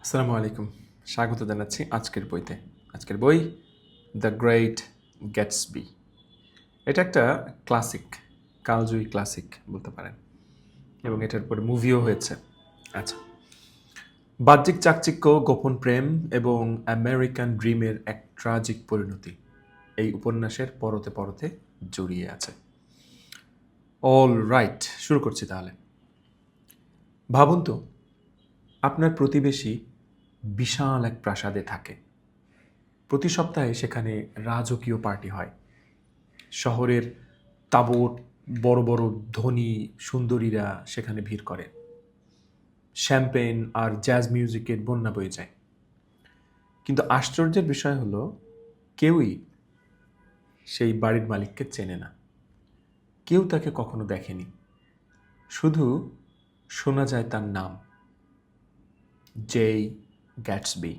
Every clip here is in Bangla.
আসসালামু আলাইকুম। স্বাগত জানাচ্ছি আজকের বইতে। আজকের বই দ্য গ্রেট গ্যাটসবি। এটা একটা ক্লাসিক, কালজয়ী ক্লাসিক বলতে পারেন, এবং এটার পরে মুভিও হয়েছে। আচ্ছা, বাহ্যিক চাকচিক্য, গোপন প্রেম এবং আমেরিকান ড্রিমের এক ট্রাজিক পরিণতি এই উপন্যাসের পরতে পরতে জড়িয়ে আছে। অল রাইট, শুরু করছি তাহলে। ভাবুন তো, আপনার প্রতিবেশী বিশাল এক প্রাসাদে থাকে। প্রতি সপ্তাহে সেখানে রাজকীয় পার্টি হয়। শহরের তাবৎ বড় বড় ধনী সুন্দরীরা সেখানে ভিড় করে। শ্যাম্পেন আর জ্যাজ মিউজিকের বন্যা বয়ে যায়। কিন্তু আশ্চর্যের বিষয় হলো, কেউই সেই বাড়ির মালিককে চেনে না। কেউ তাকে কখনো দেখেনি। শুধু শোনা যায় তার নাম, জেই গ্যাটসবি।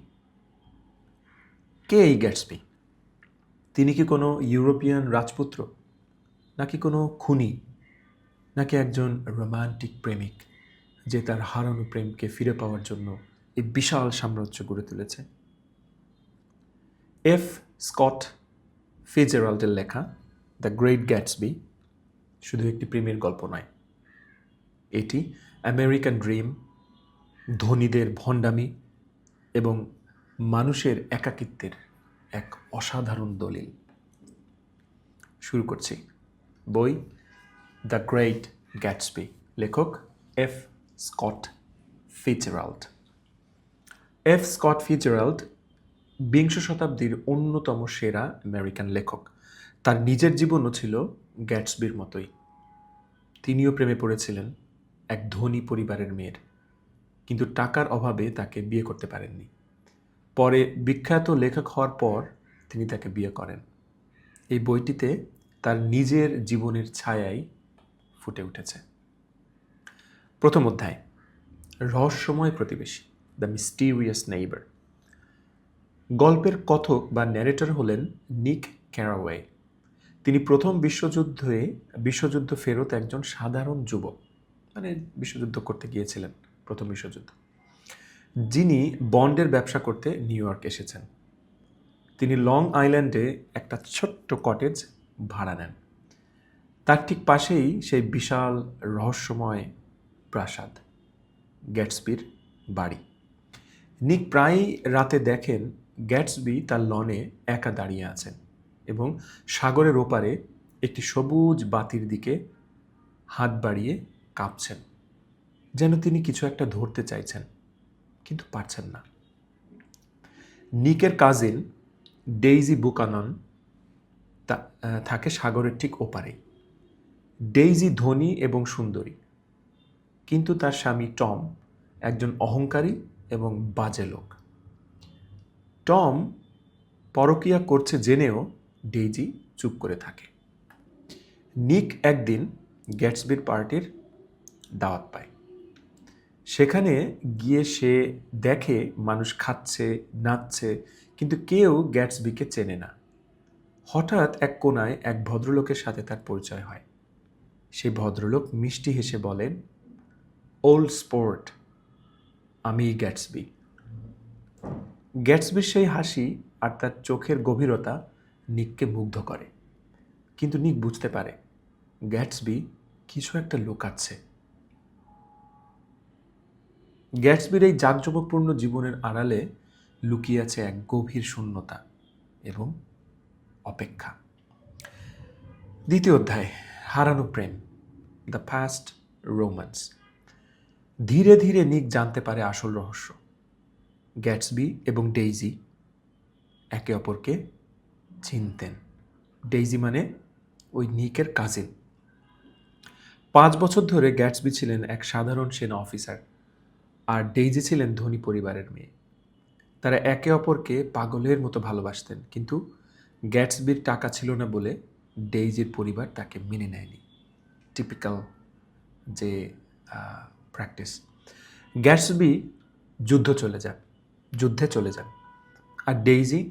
কে এই গ্যাটসবি? তিনি কি কোনো ইউরোপিয়ান রাজপুত্র, নাকি কোনো খুনি, নাকি একজন রোমান্টিক প্রেমিক যে তার হারানো প্রেমকে ফিরে পাওয়ার জন্য এই বিশাল সাম্রাজ্য গড়ে তুলেছে? এফ স্কট ফিটজেরাল্ডের লেখা দ্য গ্রেট গ্যাটসবি শুধু একটি প্রেমের গল্প নয়, এটি আমেরিকান ড্রিম, ধনীদের ভণ্ডামি এবং মানুষের একাকিত্বের এক অসাধারণ দলিল। শুরু করছি। বই দ্য গ্রেট গ্যাটসবি, লেখক F Scott Fitzgerald. F Scott Fitzgerald বিংশ শতাব্দীর অন্যতম সেরা আমেরিকান লেখক। তার নিজের জীবনও ছিল গ্যাটসবির মতোই। তিনিও প্রেমে পড়েছিলেন এক ধনী পরিবারের মেয়ের, কিন্তু টাকার অভাবে তাকে বিয়ে করতে পারেননি। পরে বিখ্যাত লেখক হওয়ার পর তিনি তাকে বিয়ে করেন। এই বইটিতে তার নিজের জীবনের ছায়াই ফুটে উঠেছে। প্রথম অধ্যায়, রহস্যময় প্রতিবেশী, দ্য মিস্টিরিয়াস নেইবার। গল্পের কথক বা ন্যারেটর হলেন নিক ক্যারাওয়ে। তিনি প্রথম বিশ্বযুদ্ধ ফেরত একজন সাধারণ যুবক, মানে বিশ্বযুদ্ধ করতে গিয়েছিলেন, প্রথম বিশ্বযুদ্ধ, যিনি বন্ডের ব্যবসা করতে নিউ ইয়র্ক এসেছেন। তিনি লং আইল্যান্ডে একটা ছোট্ট কটেজ ভাড়া নেন। তার ঠিক পাশেই সেই বিশাল রহস্যময় প্রাসাদ, গ্যাটসবির বাড়ি। নিক প্রায়ই রাতে দেখেন গ্যাটসবি তার লনে একা দাঁড়িয়ে আছেন এবং সাগরের ওপারে একটি সবুজ বাতির দিকে হাত বাড়িয়ে কাঁপছেন, যেন তিনি কিছু একটা ধরতে চাইছেন কিন্তু পারছেন না। নিকের কাজিন ডেইজি বুকানন থাকে সাগরের ঠিক ওপারে। ডেইজি ধনী এবং সুন্দরী, কিন্তু তার স্বামী টম একজন অহংকারী এবং বাজে লোক। টম পরকীয়া করছে জেনেও ডেইজি চুপ করে থাকে। নিক একদিন গ্যাটসবির পার্টির দাওয়াত পায়। সেখানে গিয়ে সে দেখে মানুষ খাচ্ছে, নাচছে, কিন্তু কেউ গ্যাটসবিকে চেনে না। হঠাৎ এক কোনায় এক ভদ্রলোকের সাথে তার পরিচয় হয়। সেই ভদ্রলোক মিষ্টি হেসে বলেন, ওল্ড স্পোর্ট, আমি গ্যাটসবি। গ্যাটসবির সেই হাসি আর তার চোখের গভীরতা নিককে মুগ্ধ করে। কিন্তু নিক বুঝতে পারে গ্যাটসবি কিছু একটা লুকাচ্ছে। গ্যাটসবির এই জাঁকজমকপূর্ণ জীবনের আড়ালে লুকিয়ে আছে এক গভীর শূন্যতা এবং অপেক্ষা। দ্বিতীয় অধ্যায়, হারানো প্রেম, দ্য পাস্ট রোম্যান্স। ধীরে ধীরে নিক জানতে পারে আসল রহস্য। গ্যাটসবি এবং ডেইজি একে অপরকে চিনতেন। ডেইজি মানে ওই নিকের কাজিন। 5 বছর ধরে গ্যাটসবি ছিলেন এক সাধারণ সেনা অফিসার, আর ডেইজি ছিলেন ধনী পরিবারের মেয়ে। তারা একে অপরকে পাগলের মতো ভালোবাসতেন, কিন্তু গ্যাটসবির টাকা ছিল না বলে ডেইজির পরিবার তাকে মেনে নেয়নি। টিপিক্যাল যে প্র্যাকটিস। গ্যাটসবি যুদ্ধে চলে যান, আর ডেইজি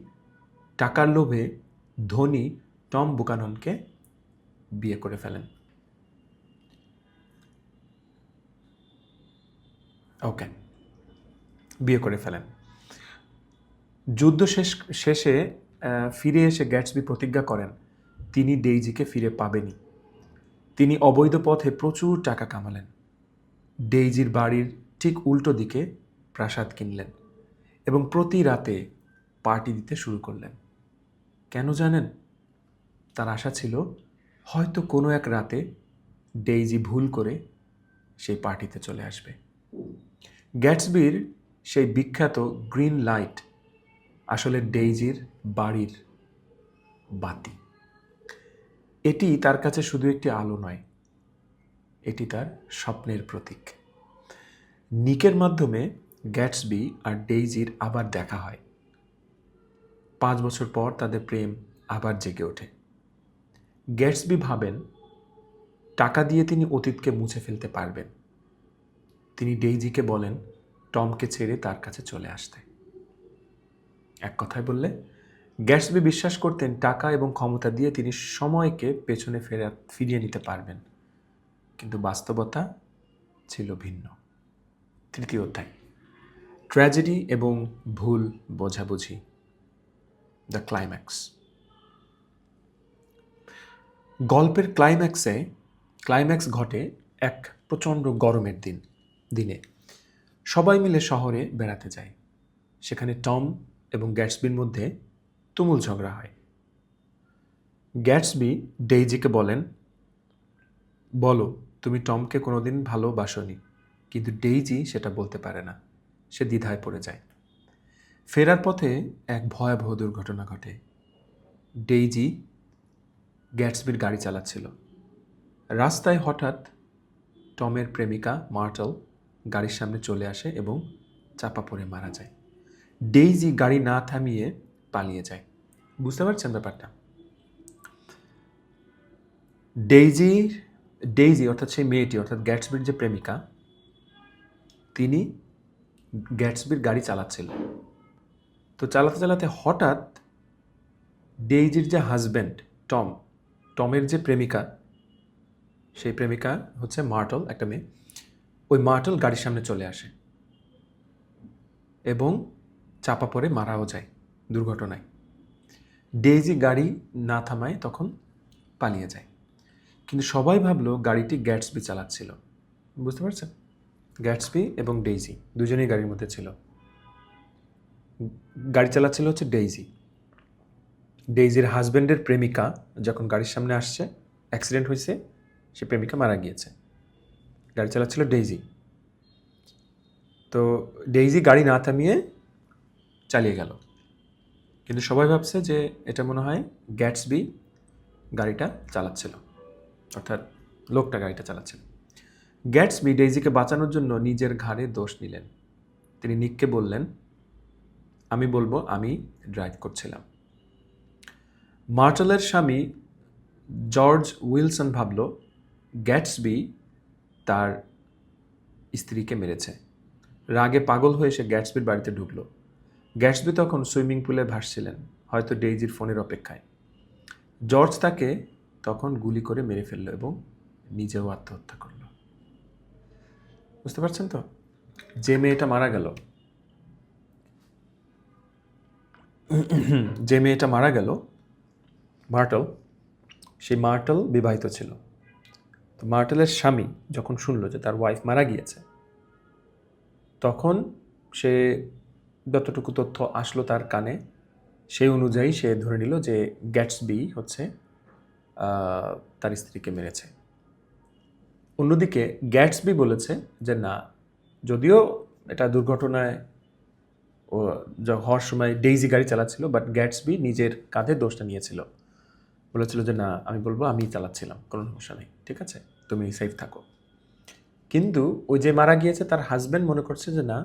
টাকার লোভে ধনী টম বুকাননকে বিয়ে করে ফেলেন। ওকে, বিয়ে করে ফেলেন। যুদ্ধ শেষে ফিরে এসে গ্যাটসবি প্রতিজ্ঞা করেন তিনি ডেইজিকে ফিরে পাবেনই। তিনি অবৈধ পথে প্রচুর টাকা কামালেন। ডেইজির বাড়ির ঠিক উল্টো দিকে প্রাসাদ কিনলেন এবং প্রতি রাতে পার্টি দিতে শুরু করলেন। কেন জানেন? তার আশা ছিল হয়তো কোনো এক রাতে ডেইজি ভুল করে সেই পার্টিতে চলে আসবে। গ্যাটসবির সেই বিখ্যাত গ্রিন লাইট আসলে ডেইজির বাড়ির বাতি। এটি তার কাছে শুধু একটি আলো নয়, এটি তার স্বপ্নের প্রতীক। নিকের মাধ্যমে গ্যাটসবি আর ডেইজির আবার দেখা হয়। 5 বছর পর তাদের প্রেম আবার জেগে ওঠে। গ্যাটসবি ভাবেন টাকা দিয়ে তিনি অতীতকে মুছে ফেলতে পারবেন। তিনি ডেইজিকে বলেন টমকে ছেড়ে তার কাছে চলে আসতে। এক কথায় বললে গ্যাটসবি বিশ্বাস করতেন টাকা এবং ক্ষমতা দিয়ে তিনি সময়কে পেছনে ফিরিয়ে নিতে পারবেন, কিন্তু বাস্তবতা ছিল ভিন্ন। 3য় অধ্যায়, ট্র্যাজেডি এবং ভুল বোঝাবুঝি, দ্য ক্লাইম্যাক্স। গল্পের ক্লাইম্যাক্স ঘটে এক প্রচণ্ড গরমের দিনে। সবাই মিলে শহরে বেড়াতে যায়। সেখানে টম এবং গ্যাটসবির মধ্যে তুমুল ঝগড়া হয়। গ্যাটসবি ডেইজিকে বলেন, বলো তুমি টমকে কোনোদিন ভালোবাসোনি, কিন্তু ডেইজি সেটা বলতে পারে না। সে দ্বিধায় পড়ে যায়। ফেরার পথে এক ভয়াবহ দুর্ঘটনা ঘটে। ডেইজি গ্যাটসবির গাড়ি চালাচ্ছিল। রাস্তায় হঠাৎ টমের প্রেমিকা মার্টল গাড়ির সামনে চলে আসে এবং চাপা পড়ে মারা যায়। ডেইজি গাড়ি না থামিয়ে পালিয়ে যায়। বুঝতে পারছেন ব্যাপারটা? ডেইজি অর্থাৎ সেই মেয়েটি, অর্থাৎ গ্যাটসবির যে প্রেমিকা, তিনি গ্যাটসবির গাড়ি চালাচ্ছিল। তো চালাতে চালাতে হঠাৎ ডেইজির যে হাজব্যান্ড টমের যে প্রেমিকা, সেই প্রেমিকা হচ্ছে মার্টল, একটা মেয়ে, ওই মার্টল গাড়ির সামনে চলে আসে এবং চাপা পড়ে মারাও যায় দুর্ঘটনায়। ডেইজি গাড়ি না থামায় তখন পালিয়ে যায়। কিন্তু সবাই ভাবলো গাড়িটি গ্যাটসবি চালাচ্ছিল। বুঝতে পারছেন? গ্যাটসবি এবং ডেইজি দুজনেই গাড়ির মধ্যে ছিল। গাড়ি চালাচ্ছিল হচ্ছে ডেইজির হাজব্যান্ডের প্রেমিকা যখন গাড়ির সামনে আসছে, অ্যাক্সিডেন্ট হয়েছে, সে প্রেমিকা মারা গিয়েছে। গাড়ি চালাচ্ছিল ডেইজি। তো ডেইজি গাড়ি না থামিয়ে চালিয়ে গেল। কিন্তু সবাই ভাবছে যে এটা মনে হয় গ্যাটসবি গাড়িটা চালাচ্ছিল, অর্থাৎ লোকটা গাড়িটা চালাচ্ছিল। গ্যাটসবি ডেইজিকে বাঁচানোর জন্য নিজের ঘাড়ে দোষ নিলেন। তিনি নিককে বললেন, আমি বলবো আমি ড্রাইভ করছিলাম। মার্টলের স্বামী জর্জ উইলসন ভাবল গ্যাটসবি তার স্ত্রীকে মেরেছে। রাগে পাগল হয়ে সে গ্যাটসবির বাড়িতে ঢুকলো। গ্যাটসবি তখন সুইমিং পুলে ভাসছিলেন, হয়তো ডেইজির ফোনের অপেক্ষায়। জর্জ তাকে তখন গুলি করে মেরে ফেলল এবং নিজেও আত্মহত্যা করল। বুঝতে পারছেন তো? যে মেয়েটা মারা গেল মার্টল, সেই মার্টল বিবাহিত ছিল। তো মার্টলের স্বামী যখন শুনল যে তার ওয়াইফ মারা গিয়েছে, তখন সে যতটুকু তথ্য আসলো তার কানে, সেই অনুযায়ী সে ধরে নিল যে গ্যাটসবি হচ্ছে তার স্ত্রীকে মেরেছে। অন্যদিকে গ্যাটসবি বলেছে যে না, যদিও এটা দুর্ঘটনায় হওয়ার সময় ডেইজি গাড়ি চালাচ্ছিল, বাট গ্যাটসবি নিজের কাঁধে দোষটা নিয়েছিল। বলেছিল যে না, আমি বলবো আমি চালাচ্ছিলাম, কোনো সমস্যা নেই, ঠিক আছে, তুমি সেফ থাকো। কিন্তু ওই যে মারা গিয়েছে তার হাজব্যান্ড মনে করছে যে না,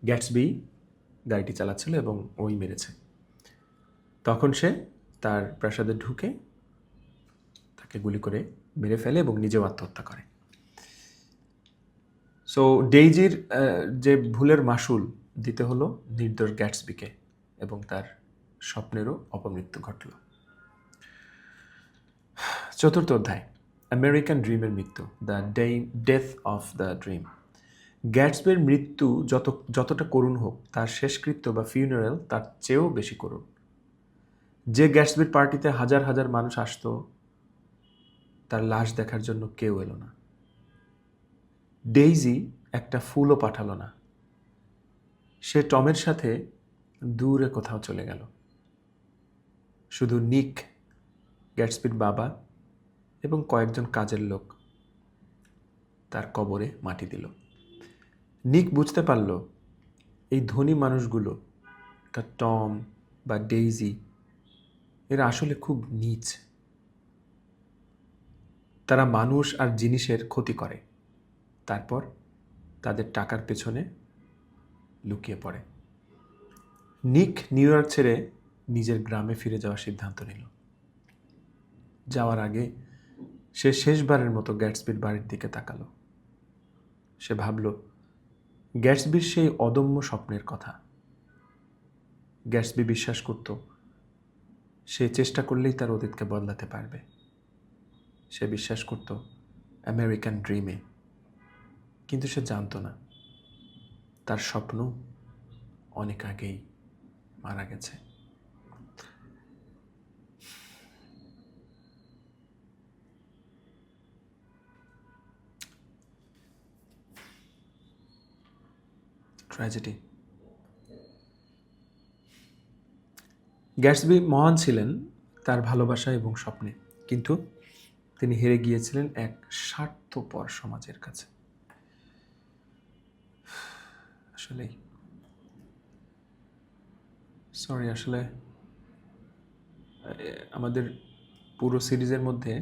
গ্যাটসবি গাড়িটি চালাচ্ছিল এবং ওই মেরেছে। তখন সে তার প্রাসাদে ঢুকে তাকে গুলি করে মেরে ফেলে এবং নিজেও আত্মহত্যা করে। সো ডেইজির যে ভুলের মাসুল দিতে হলো নির্দোষ গ্যাটসবিকে এবং তার স্বপ্নেরও অপমৃত্যু ঘটল। 4র্থ অধ্যায়, আমেরিকান ড্রিমের মৃত্যু, the death of the dream. গ্যাটসবির মৃত্যু যতটা করুণ হোক, তার শেষকৃত্য বা ফিউনারেল তার চেয়েও বেশি করুণ। যে গ্যাটসবির পার্টিতে হাজার হাজার মানুষ আসতো, তার লাশ দেখার জন্য কেউ এলো না। ডেইজি একটা ফুলও পাঠালো না। সে টমের সাথে দূরে কোথাও চলে গেল। শুধু নিক, গ্যাটসবির বাবা এবং কয়েকজন কাজের লোক তার কবরে মাটি দিল। নিক বুঝতে পারল এই ধনী মানুষগুলো, তার টম বা ডেইজি, এরা আসলে খুব নীচ। তারা মানুষ আর জিনিসের ক্ষতি করে, তারপর তাদের টাকার পেছনে লুকিয়ে পড়ে। নিক নিউ ইয়র্ক ছেড়ে নিজের গ্রামে ফিরে যাওয়ার সিদ্ধান্ত নিল। যাওয়ার আগে সে শেষবারের মতো গ্যাটসবির বাড়ির দিকে তাকালো। সে ভাবল গ্যাটসবির সেই অদম্য স্বপ্নের কথা। গ্যাটসবি বিশ্বাস করত সে চেষ্টা করলেই তার অতীতকে বদলাতে পারবে। সে বিশ্বাস করত আমেরিকান ড্রিমে, কিন্তু সে জানত না তার স্বপ্ন অনেক আগেই মারা গেছে। ট্র্যাজেডি। গ্যাটসবি মহান ছিলেন তার ভালোবাসা এবং স্বপ্নে, কিন্তু তিনি হেরে গিয়েছিলেন এক স্বার্থপর সমাজের কাছে। আসলেই আসলে আমাদের পুরো সিরিজের মধ্যে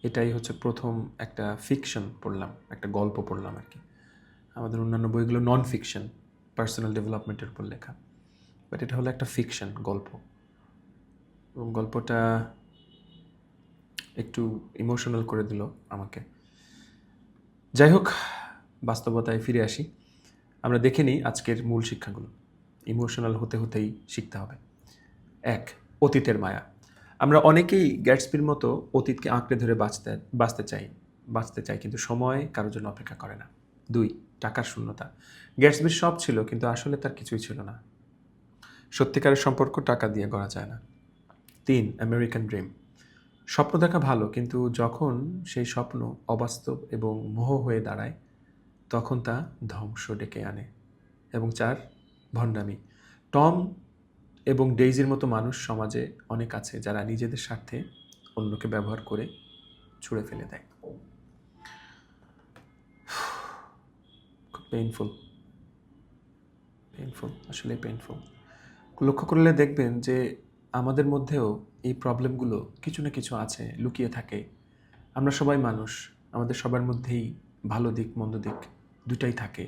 এটাই হচ্ছে প্রথম একটা ফিকশন পড়লাম, একটা গল্প পড়লাম আর কি। আমাদের অন্যান্য বইগুলো নন ফিকশন, পার্সোনাল ডেভেলপমেন্টের উপর লেখা, বাট এটা হলো একটা ফিকশন গল্প, এবং গল্পটা একটু ইমোশনাল করে দিল আমাকে। যাই হোক, বাস্তবতায় ফিরে আসি। আমরা দেখে নিই আজকের মূল শিক্ষাগুলো। ইমোশনাল হতে হতেই শিখতে হবে। 1. অতীতের মায়া। আমরা অনেকেই গ্যাটসবির মতো অতীতকে আঁকড়ে ধরে বাঁচতে চাই, কিন্তু সময় কারোর জন্য অপেক্ষা করে না। 2. টাকার শূন্যতা। গ্যাটসবির সব ছিল, কিন্তু আসলে তার কিছুই ছিল না। সত্যিকারের সম্পর্ক টাকা দিয়ে গড়া যায় না। 3. American dream. স্বপ্ন দেখা ভালো, কিন্তু যখন সেই স্বপ্ন অবাস্তব এবং মোহ হয়ে দাঁড়ায়, তখন তা ধ্বংস ডেকে আনে। এবং 4. ভণ্ডামি। টম এবং ডেইজির মতো মানুষ সমাজে অনেক আছে, যারা নিজেদের স্বার্থে অন্যকে ব্যবহার করে ছুঁড়ে ফেলে দেয়। খুব পেইনফুল, আসলে পেইনফুল। লক্ষ্য করলে দেখবেন যে আমাদের মধ্যেও এই প্রবলেমগুলো কিছু না কিছু আছে, লুকিয়ে থাকে। আমরা সবাই মানুষ, আমাদের সবার মধ্যেই ভালো দিক মন্দ দিক দুটাই থাকে।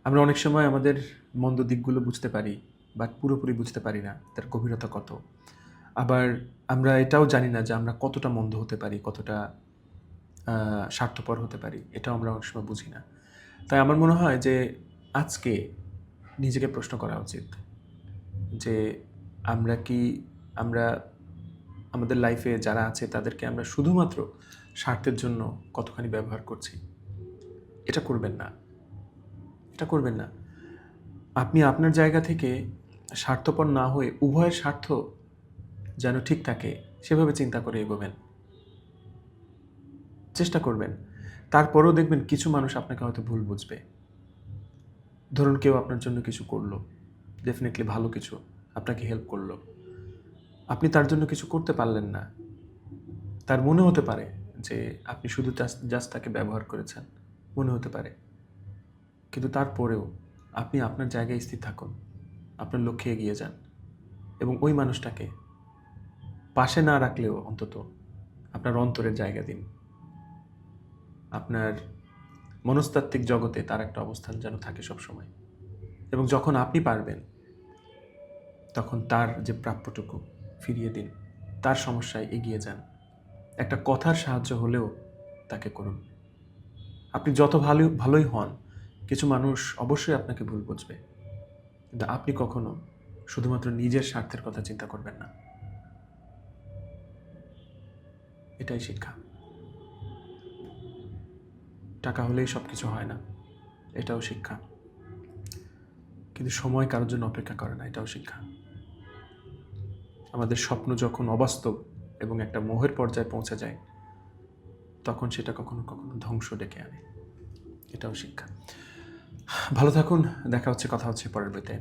আমরা অনেক সময় আমাদের মন্দ দিকগুলো বুঝতে পারি, বাট পুরোপুরি বুঝতে পারি না তার গভীরতা কত। আবার আমরা এটাও জানি না যে আমরা কতটা মন্দ হতে পারি, কতটা স্বার্থপর হতে পারি, এটাও আমরা অনেক সময় বুঝি না। তাই আমার মনে হয় যে আজকে নিজেকে প্রশ্ন করা উচিত যে আমরা আমাদের লাইফে যারা আছে তাদেরকে আমরা শুধুমাত্র স্বার্থের জন্য কতখানি ব্যবহার করছি। এটা করবেন না। আপনি আপনার জায়গা থেকে স্বার্থপর না হয়ে উভয়ের স্বার্থ যেন ঠিক থাকে সেভাবে চিন্তা করে এগোবেন, চেষ্টা করবেন। তারপরেও দেখবেন কিছু মানুষ আপনাকে হয়তো ভুল বুঝবে। ধরুন কেউ আপনার জন্য কিছু করলো, ডেফিনেটলি ভালো কিছু, আপনাকে হেল্প করলো, আপনি তার জন্য কিছু করতে পারলেন না। তার মনে হতে পারে যে আপনি শুধু জাস্ট তাকে ব্যবহার করেছেন, মনে হতে পারে। কিন্তু তারপরেও আপনি আপনার জায়গায় স্থির থাকুন, আপনার লক্ষ্যে এগিয়ে যান, এবং ওই মানুষটাকে পাশে না রাখলেও অন্তত আপনার অন্তরের জায়গা দিন। আপনার মনস্তাত্ত্বিক জগতে তার একটা অবস্থান যেন থাকে সবসময়। এবং যখন আপনি পারবেন তখন তার যে প্রাপ্যটুকু ফিরিয়ে দিন, তার সমস্যায় এগিয়ে যান। একটা কথার সাহায্য হলেও তাকে করুন। আপনি যত ভালোই হন, কিছু মানুষ অবশ্যই আপনাকে ভুল বুঝবে, কিন্তু আপনি কখনো শুধুমাত্র নিজের স্বার্থের কথা চিন্তা করবেন না। এটাই শিক্ষা। টাকা হলেই সব কিছু হয় না, এটাও শিক্ষা। কিন্তু সময় কারোর জন্য অপেক্ষা করে না, এটাও শিক্ষা। আমাদের স্বপ্ন যখন অবাস্তব এবং একটা মোহের পর্যায়ে পৌঁছে যায়, তখন সেটা কখনো কখনো ধ্বংস ডেকে আনে, এটাও শিক্ষা। ভালো থাকুন, দেখা হচ্ছে, কথা হচ্ছে পরের বইতে।